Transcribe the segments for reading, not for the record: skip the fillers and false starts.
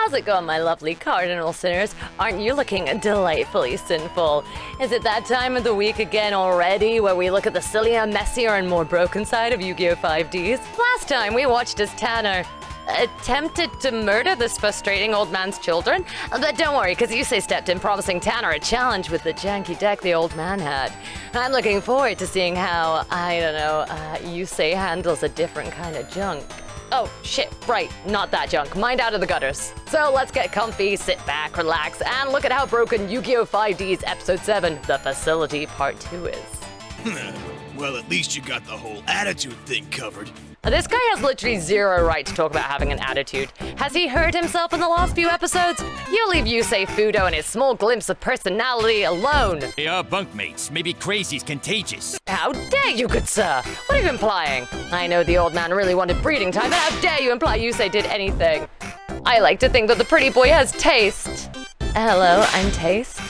How's it going, my lovely cardinal sinners? Aren't you looking delightfully sinful? Is it that time of the week again already where we look at the sillier, messier, and more broken side of Yu-Gi-Oh! 5Ds? Last time we watched as Tanner attempted to murder this frustrating old man's children. But don't worry, because Yusei stepped in promising Tanner a challenge with the janky deck the old man had. I'm looking forward to seeing how, Yusei handles a different kind of junk. Oh, shit, right, not that junk. Mind out of the gutters. So let's get comfy, sit back, relax, and look at how broken Yu-Gi-Oh! 5D's Episode 7, The Facility Part 2 is. Well, at least you got the whole attitude thing covered. This guy has literally zero right to talk about having an attitude. Has he hurt himself in the last few episodes? You leave Yusei Fudo and his small glimpse of personality alone. They are bunkmates. Maybe crazy's contagious. How dare you, good sir? What are you implying? I know the old man really wanted breeding time, but how dare you imply Yusei did anything? I like to think that the pretty boy has taste. Hello, I'm Taste?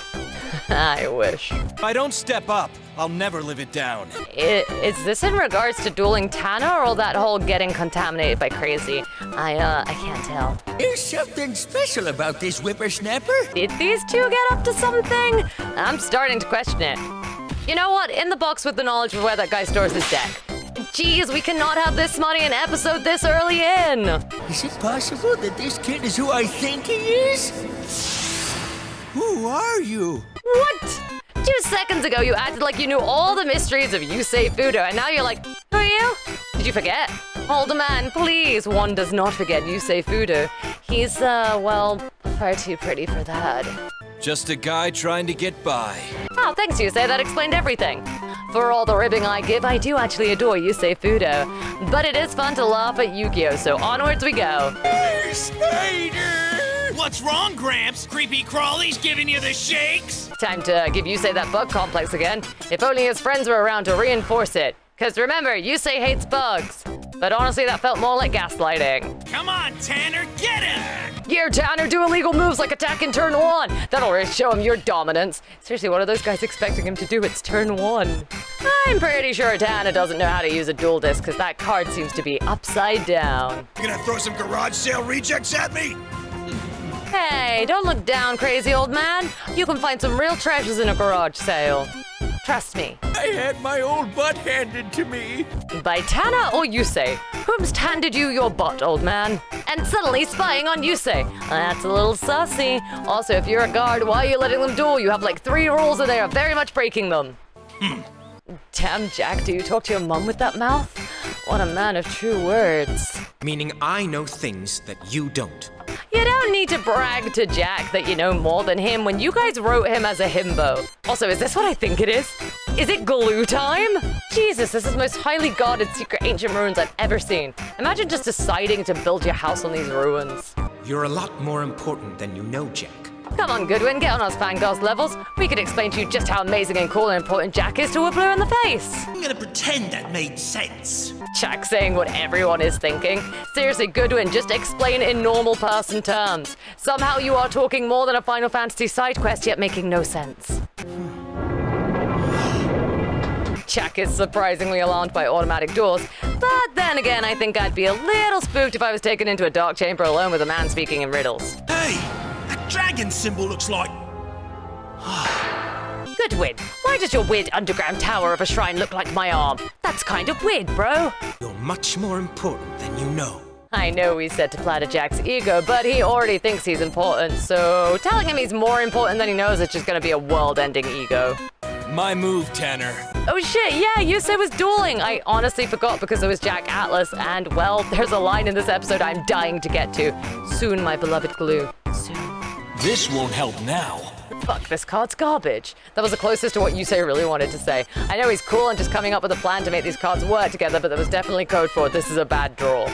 I wish. If I don't step up, I'll never live it down. Is this in regards to dueling Tanner or that whole getting contaminated by crazy? I can't tell. There's something special about this whippersnapper. Did these two get up to something? I'm starting to question it. You know what? In the box with the knowledge of where that guy stores his deck. Jeez, we cannot have this smutty an episode this early in. Is it possible that this kid is who I think he is? Who are you? What? 2 seconds ago, you acted like you knew all the mysteries of Yusei Fudo, and now you're like, who are you? Did you forget? Older man, please. One does not forget Yusei Fudo. He's, well, far too pretty for that. Just a guy trying to get by. Oh, thanks, Yusei. That explained everything. For all the ribbing I give, I do actually adore Yusei Fudo. But it is fun to laugh at Yu-Gi-Oh! So onwards we go. Spider! What's wrong, Gramps? Creepy crawly's giving you the shakes? Time to give Yusei that bug complex again. If only his friends were around to reinforce it. Cause remember, Yusei hates bugs. But honestly, that felt more like gaslighting. Come on, Tanner, get him! Yeah, Tanner, do illegal moves like attack in turn 1. That'll really show him your dominance. Seriously, what are those guys expecting him to do? It's turn 1. I'm pretty sure Tanner doesn't know how to use a duel disc, cause that card seems to be upside down. You gonna throw some garage sale rejects at me? Hey, don't look down, crazy old man. You can find some real treasures in a garage sale. Trust me. I had my old butt handed to me. By Tanner or Yusei? Whom's handed you your butt, old man? And suddenly spying on Yusei. That's a little sussy. Also, if you're a guard, why are you letting them duel? You have like 3 rules and they are very much breaking them. Damn, Jack, do you talk to your mum with that mouth? What a man of true words. Meaning I know things that you don't. You don't need to brag to Jack that you know more than him when you guys wrote him as a himbo. Also, is this what I think it is? Is it glue time? Jesus, this is the most highly guarded secret ancient ruins I've ever seen. Imagine just deciding to build your house on these ruins. You're a lot more important than you know, Jack. Come on, Goodwin, get on us fangirls levels. We could explain to you just how amazing and cool and important Jack is to a blue in the face. I'm gonna pretend that made sense. Jack saying what everyone is thinking. Seriously, Goodwin, just explain in normal person terms. Somehow you are talking more than a Final Fantasy side quest, yet making no sense. Jack is surprisingly alarmed by automatic doors, but then again, I think I'd be a little spooked if I was taken into a dark chamber alone with a man speaking in riddles. Hey, that dragon symbol looks like... Goodwin, why does your weird underground tower of a shrine look like my arm? That's kind of weird, bro. You're much more important than you know. I know we said to flatter Jack's ego, but he already thinks he's important, so telling him he's more important than he knows is just gonna be a world-ending ego. My move, Tanner. Oh shit, yeah, Yusei was dueling. I honestly forgot because it was Jack Atlas, and well, there's a line in this episode I'm dying to get to. Soon, my beloved glue. Soon. This won't help now. Fuck, this card's garbage. That was the closest to what Yusei really wanted to say. I know he's cool and just coming up with a plan to make these cards work together, but there was definitely code for it. This is a bad draw.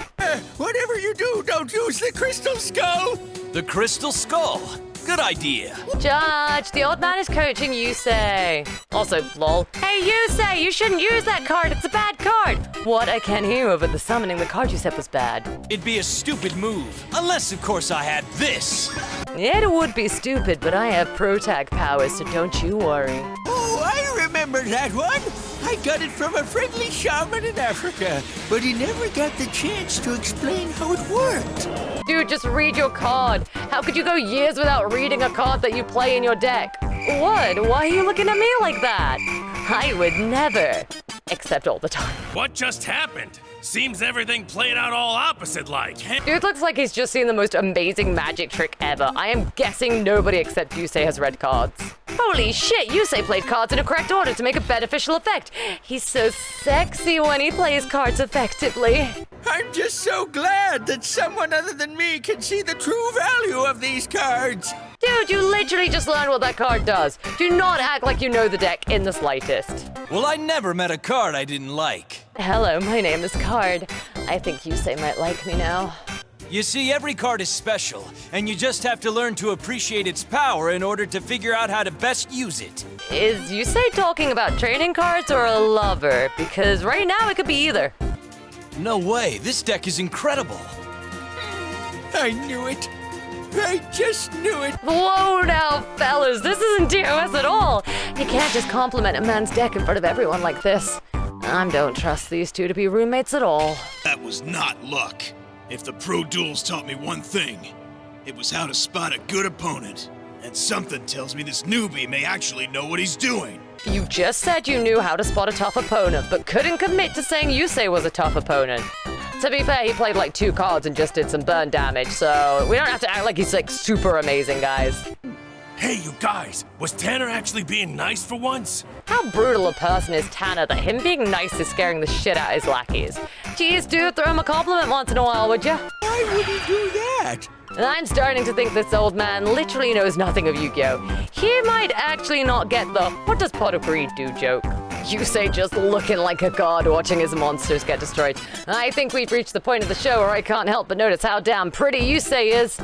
Whatever you do, don't use the crystal skull. The Crystal Skull. Good idea. Judge, the old man is coaching Yusei. Also, lol. Hey, Yusei, you shouldn't use that card. It's a bad card. What? I can't hear you over the summoning. The card you said was bad. It'd be a stupid move. Unless, of course, I had this. It would be stupid, but I have pro-tag powers, so don't you worry. Oh, I remember that one. I got it from a friendly shaman in Africa, but he never got the chance to explain how it worked. Dude, just read your card. How could you go years without reading a card that you play in your deck? What? Why are you looking at me like that? I would never. Except all the time. What just happened? Seems everything played out all opposite like. Dude looks like he's just seen the most amazing magic trick ever. I am guessing nobody except Yusei has read cards. Holy shit, Yusei played cards in a correct order to make a beneficial effect. He's so sexy when he plays cards effectively. I'm just so glad that someone other than me can see the true value of these cards. Dude, you literally just learned what that card does. Do not act like you know the deck in the slightest. Well, I never met a card I didn't like. Hello, my name is Card. I think Yusei might like me now. You see, every card is special, and you just have to learn to appreciate its power in order to figure out how to best use it. Is Yusei talking about trading cards or a lover? Because right now it could be either. No way, this deck is incredible. I knew it. I just knew it. Whoa now, fellas, this isn't TOS at all. You can't just compliment a man's deck in front of everyone like this. I don't trust these two to be roommates at all. That was not luck. If the pro duels taught me one thing, it was how to spot a good opponent. And something tells me this newbie may actually know what he's doing. You just said you knew how to spot a tough opponent, but couldn't commit to saying Yusei was a tough opponent. To be fair, he played like 2 cards and just did some burn damage, so we don't have to act like he's like super amazing, guys. Hey, you guys, was Tanner actually being nice for once? How brutal a person is Tanner that him being nice is scaring the shit out of his lackeys? Jeez, dude, throw him a compliment once in a while, would ya? Why would he do that? I'm starting to think this old man literally knows nothing of Yu-Gi-Oh! He might actually not get the "what does pot of greed do" joke. Yusei just looking like a god watching his monsters get destroyed. I think we've reached the point of the show where I can't help but notice how damn pretty Yusei is.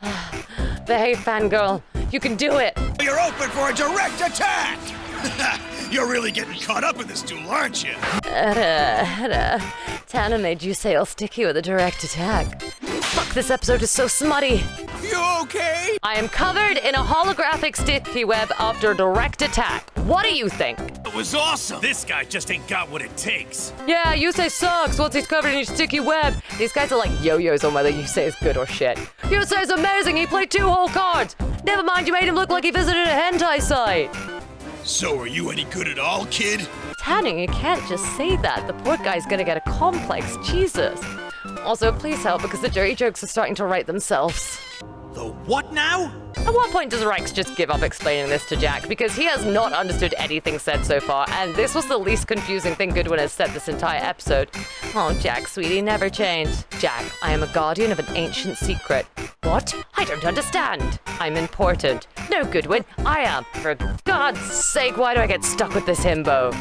But hey, fangirl, you can do it! You're open for a direct attack! You're really getting caught up in this duel, aren't you? Tanner made Yusei all sticky with a direct attack. Fuck, this episode is so smutty! You okay? I am covered in a holographic sticky web after a direct attack. What do you think? It was awesome! This guy just ain't got what it takes. Yeah, Yusei sucks once he's covered in your sticky web. These guys are like yo-yos on whether Yusei is good or shit. Yusei's amazing, he played 2 whole cards! Never mind, you made him look like he visited a hentai site! So are you any good at all, kid? Tanner, you can't just say that. The poor guy's gonna get a complex, Jesus. Also, please help because the dirty jokes are starting to write themselves. The what now? At what point does Rex just give up explaining this to Jack? Because he has not understood anything said so far, and this was the least confusing thing Goodwin has said this entire episode. Oh, Jack, sweetie, never change. Jack, I am a guardian of an ancient secret. What? I don't understand. I'm important. No, Goodwin, I am. For God's sake, why do I get stuck with this himbo?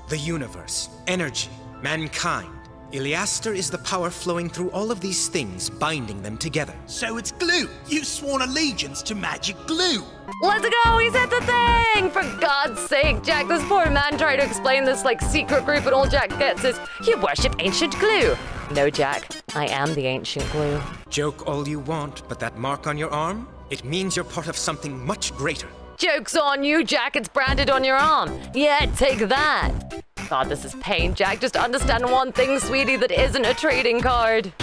The universe, energy, mankind. Iliaster is the power flowing through all of these things, binding them together. So it's glue. You've sworn allegiance to magic glue. Let's go! He's hit the thing! For God's sake, Jack, this poor man tried to explain this like secret group and all Jack gets is, you worship ancient glue. No, Jack, I am the ancient glue. Joke all you want, but that mark on your arm? It means you're part of something much greater. Joke's on you, Jack, it's branded on your arm. Yeah, take that. God, this is pain, Jack. Just understand one thing, sweetie, that isn't a trading card.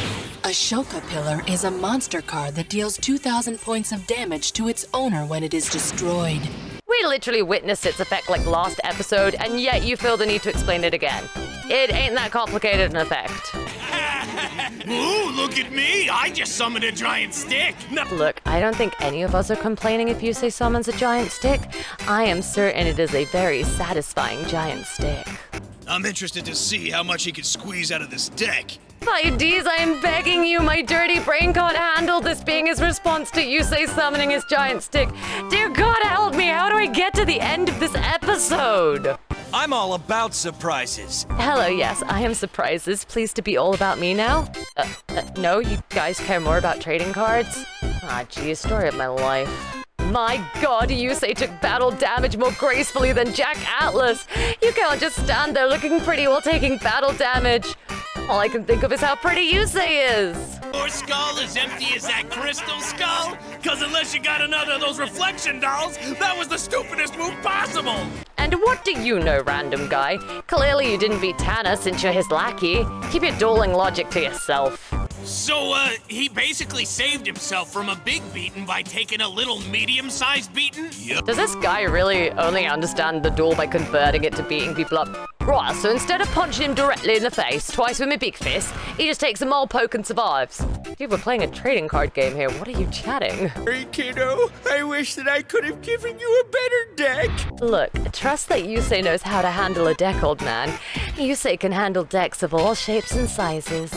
Ashoka Pillar is a monster card that deals 2,000 points of damage to its owner when it is destroyed. We literally witnessed its effect like last episode, and yet you feel the need to explain it again. It ain't that complicated an effect. Ooh, look at me! I just summoned a giant stick! No. Look, I don't think any of us are complaining if Yusei summons a giant stick. I am certain it is a very satisfying giant stick. I'm interested to see how much he can squeeze out of this deck. 5Ds, I am begging you, my dirty brain can't handle this being his response to Yusei summoning his giant stick. Dear God, help me, how do I get to the end of this episode? I'm all about surprises. Hello, yes, I am Surprises. Pleased to be all about me now? No, you guys care more about trading cards? Ah, geez, story of my life. My God, Yusei took battle damage more gracefully than Jack Atlas. You can't just stand there looking pretty while taking battle damage. All I can think of is how pretty Yusei is. Your skull as empty as that crystal skull? Cause unless you got another of those reflection dolls, that was the stupidest move possible! And what do you know, random guy? Clearly you didn't beat Tanner since you're his lackey. Keep your dueling logic to yourself. So, he basically saved himself from a big beating by taking a little medium-sized beating? Yep. Does this guy really only understand the duel by converting it to beating people up? Right, so instead of punching him directly in the face twice with my big fist, he just takes a mole poke and survives. Dude, we're playing a trading card game here. What are you chatting? Hey, kiddo, I wish that I could have given you a better deck. Look, trust that Yusei knows how to handle a deck, old man. Yusei can handle decks of all shapes and sizes.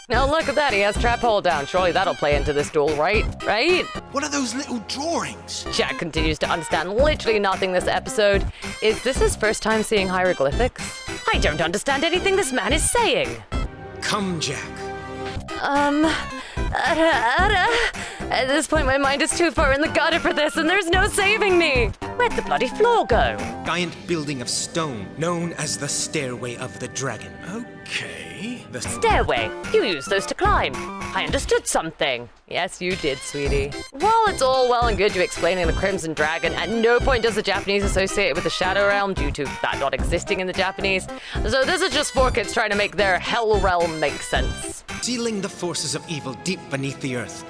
Now look at that, he has trap hole down. Surely that'll play into this duel, right? Right? What are those little drawings? Jack continues to understand literally nothing this episode. Is this his first time seeing hieroglyphics? I don't understand anything this man is saying. Come, Jack. At this point, my mind is too far in the gutter for this, and there's no saving me. Where'd the bloody floor go? Giant building of stone, known as the Stairway of the Dragon. Okay. The Stairway. You used those to climb. I understood something. Yes, you did, sweetie. While it's all well and good you explaining the Crimson Dragon, at no point does the Japanese associate it with the Shadow Realm due to that not existing in the Japanese. So this is just 4 kids trying to make their Hell Realm make sense. sealing the forces of evil deep beneath the earth.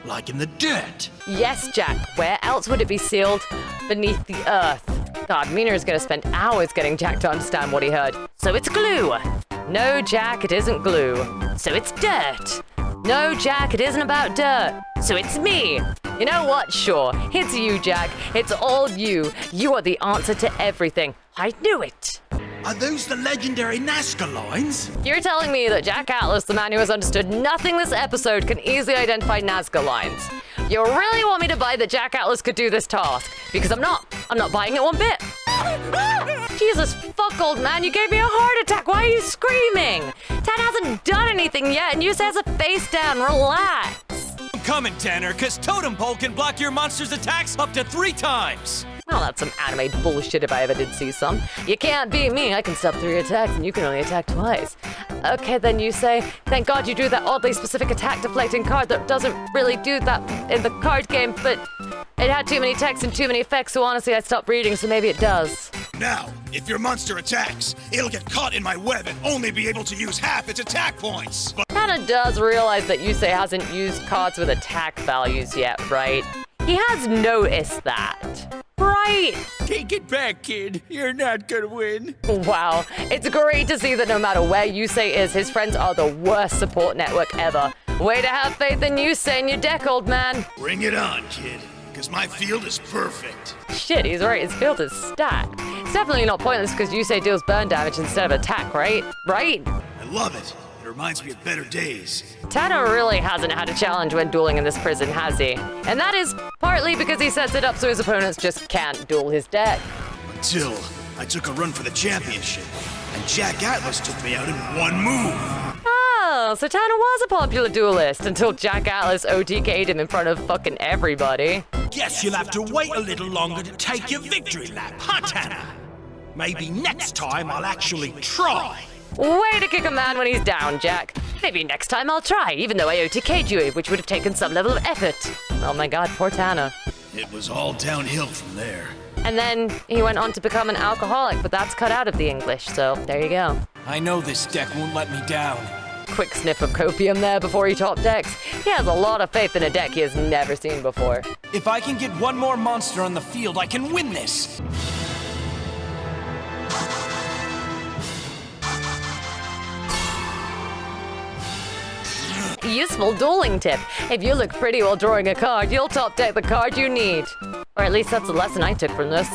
Like in the dirt. Yes, Jack. Where else would it be sealed? Beneath the earth. God, Mina is going to spend hours getting Jack to understand what he heard. So it's glue. No, Jack, it isn't glue. So it's dirt. No, Jack, it isn't about dirt. So it's me. You know what? Sure. It's you, Jack. It's all you. You are the answer to everything. I knew it. Are those the legendary Nazca lines? You're telling me that Jack Atlas, the man who has understood nothing this episode, can easily identify Nazca lines. You really want me to buy that Jack Atlas could do this task? Because I'm not buying it one bit. Jesus fuck, old man, you gave me a heart attack. Why are you screaming? Tad hasn't done anything yet, and Yusei has a face down. Relax. I'm coming, Tanner, because Totem Pole can block your monster's attacks up to 3 times. Well, that's some anime bullshit if I ever did see some. You can't beat me. I can stop 3 attacks, and you can only attack twice. Okay, then Yusei. Thank God you drew that oddly specific attack-deflecting card that doesn't really do that in the card game, but it had too many texts and too many effects, so honestly I stopped reading, so maybe it does. Now, if your monster attacks, it'll get caught in my web and only be able to use half its attack points. But Hannah does realize that Yusei hasn't used cards with attack values yet, right? He has noticed that. Right. Take it back, kid. You're not gonna win. Wow. It's great to see that no matter where Yusei is, his friends are the worst support network ever. Way to have faith in Yusei and your deck, old man. bring it on, kid, because my field is perfect. Shit, he's right. His field is stacked. It's definitely not pointless because Yusei deals burn damage instead of attack, right? Right? I love it. It reminds me of better days. Tana really hasn't had a challenge when dueling in this prison, has he? And that is partly because he sets it up so his opponents just can't duel his deck. Until I took a run for the championship, and Jack Atlas took me out in one move. Oh, so Tana was a popular duelist until Jack Atlas OTK'd him in front of fucking everybody. Guess you'll have to wait a little longer to take your victory lap, huh, Tanner? Maybe next time I'll actually try. Way to kick a man when he's down, Jack. Maybe next time I'll try, even though I OTK'd you, which would have taken some level of effort. Oh my god, poor Tana. It was all downhill from there. And then he went on to become an alcoholic, but that's cut out of the English, so there you go. I know this deck won't let me down. Quick sniff of copium there before he top decks. He has a lot of faith in a deck he has never seen before. If I can get one more monster on the field, I can win this. Useful dueling tip. If you look pretty while drawing a card, you'll top deck the card you need. Or at least that's the lesson I took from this.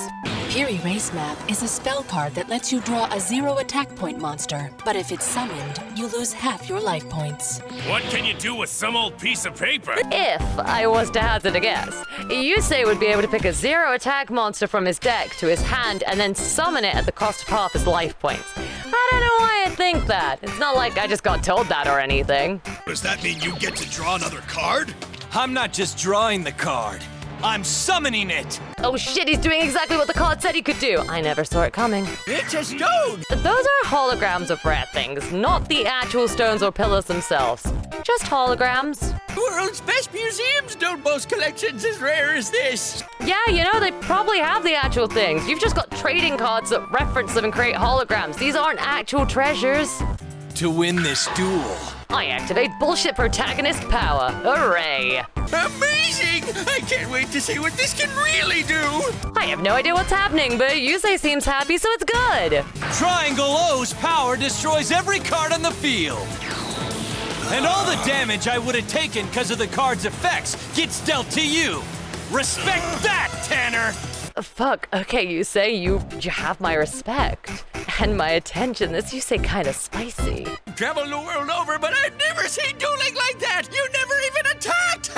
Fury Race Map is a spell card that lets you draw a 0 attack point monster, but if it's summoned, you lose half your life points. What can you do with some old piece of paper? If I was to hazard a guess, Yusei would be able to pick a 0 attack monster from his deck to his hand and then summon it at the cost of half his life points. I don't know why I think that. It's not like I just got told that or anything. Does that mean you get to draw another card? I'm not just drawing the card. I'm summoning it. Oh shit, he's doing exactly what the card said he could do. I never saw it coming. It's a stone. Those are holograms of rare things, not the actual stones or pillars themselves. Just holograms. The world's best museums don't boast collections as rare as this. Yeah, you know, they probably have the actual things. You've just got trading cards that reference them and create holograms. These aren't actual treasures. To win this duel, I activate bullshit protagonist power. Hooray! Amazing! I can't wait to see what this can really do! I have no idea what's happening, but Yusei seems happy, so it's good. Triangle O's power destroys every card on the field. And all the damage I would have taken because of the card's effects gets dealt to you. Respect that, Tanner! Fuck, okay, Yusei, you have my respect. And my attention. This Yusei kinda spicy. Traveled the world over, but I've never seen dueling like that! You never even attacked!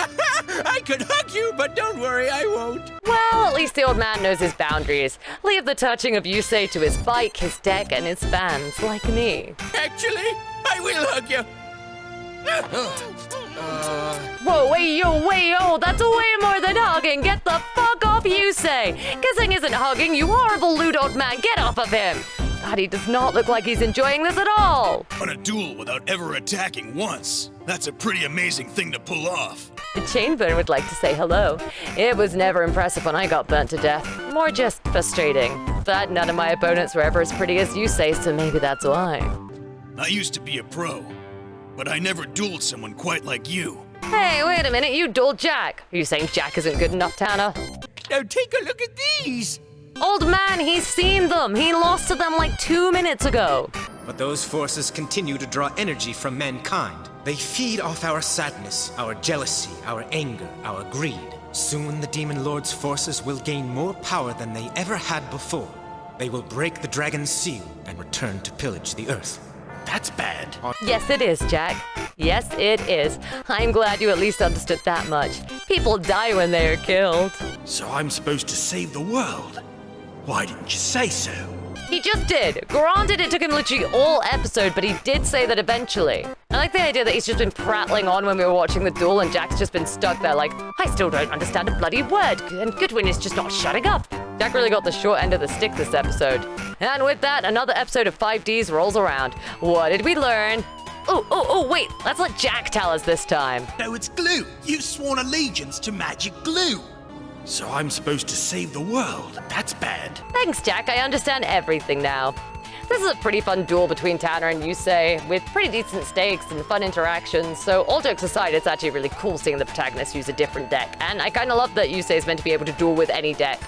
I could hug you, but don't worry, I won't. Well, at least the old man knows his boundaries. Leave the touching of Yusei to his bike, his deck, and his fans, like me. Actually, I will hug you. Whoa, wait, yo, that's way more than hugging. Get the fuck off, Yusei. Kissing isn't hugging, you horrible lewd old man. Get off of him. God, he does not look like he's enjoying this at all. On a duel without ever attacking once. That's a pretty amazing thing to pull off. Chainburn would like to say hello. It was never impressive when I got burnt to death. More just frustrating. But none of my opponents were ever as pretty as Yusei, so maybe that's why. I used to be a pro, but I never dueled someone quite like you. Hey, wait a minute, you dueled Jack. Are you saying Jack isn't good enough, Tanner? Now take a look at these. Old man, he's seen them. He lost to them like 2 minutes ago. But those forces continue to draw energy from mankind. They feed off our sadness, our jealousy, our anger, our greed. Soon the Demon Lord's forces will gain more power than they ever had before. They will break the dragon's seal and return to pillage the earth. That's bad. Yes, it is, Jack. Yes, it is. I'm glad you at least understood that much. People die when they are killed. So I'm supposed to save the world? Why didn't you say so? He just did. Granted, it took him literally all episode, but he did say that eventually. I like the idea that he's just been prattling on when we were watching the duel and Jack's just been stuck there like, I still don't understand a bloody word, and Goodwin is just not shutting up. Jack really got the short end of the stick this episode. And with that, another episode of 5Ds rolls around. What did we learn? Oh, wait, let's let Jack tell us this time. No, it's glue. You've sworn allegiance to magic glue. So I'm supposed to save the world. That's bad. Thanks, Jack, I understand everything now. This is a pretty fun duel between Tanner and Yusei, with pretty decent stakes and fun interactions, so all jokes aside, it's actually really cool seeing the protagonist use a different deck, and I kinda love that Yusei is meant to be able to duel with any deck.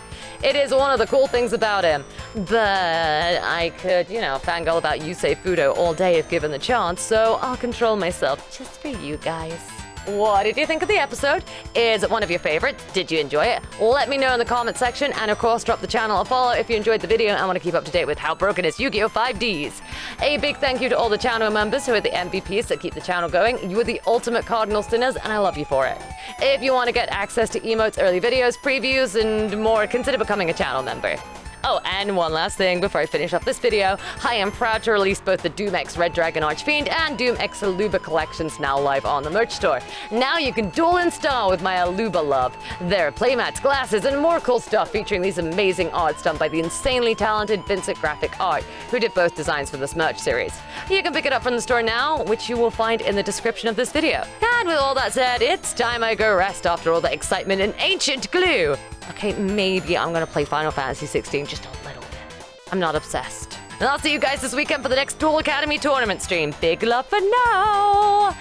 It is one of the cool things about him, but I could, fangirl about Yusei Fudo all day if given the chance, so I'll control myself just for you guys. What did you think of the episode? Is it one of your favorites? Did you enjoy it? Let me know in the comment section, and of course drop the channel a follow if you enjoyed the video and want to keep up to date with how broken is Yu-Gi-Oh! 5Ds. A big thank you to all the channel members who are the MVPs that keep the channel going. You are the ultimate Cardinal Sinners, and I love you for it. If you want to get access to emotes, early videos, previews, and more, consider becoming a channel member. Oh, and one last thing before I finish up this video, I am proud to release both the Doom X Red Dragon Archfiend and Doom X Aluba collections now live on the merch store. Now you can duel in style with my Aluba love. There are playmats, glasses, and more cool stuff featuring these amazing arts done by the insanely talented Vincent Graphic Art, who did both designs for this merch series. You can pick it up from the store now, which you will find in the description of this video. And with all that said, it's time I go rest after all the excitement and ancient glue. Okay, maybe I'm gonna play Final Fantasy 16 just a little bit. I'm not obsessed. And I'll see you guys this weekend for the next Duel Academy tournament stream. Big love for now.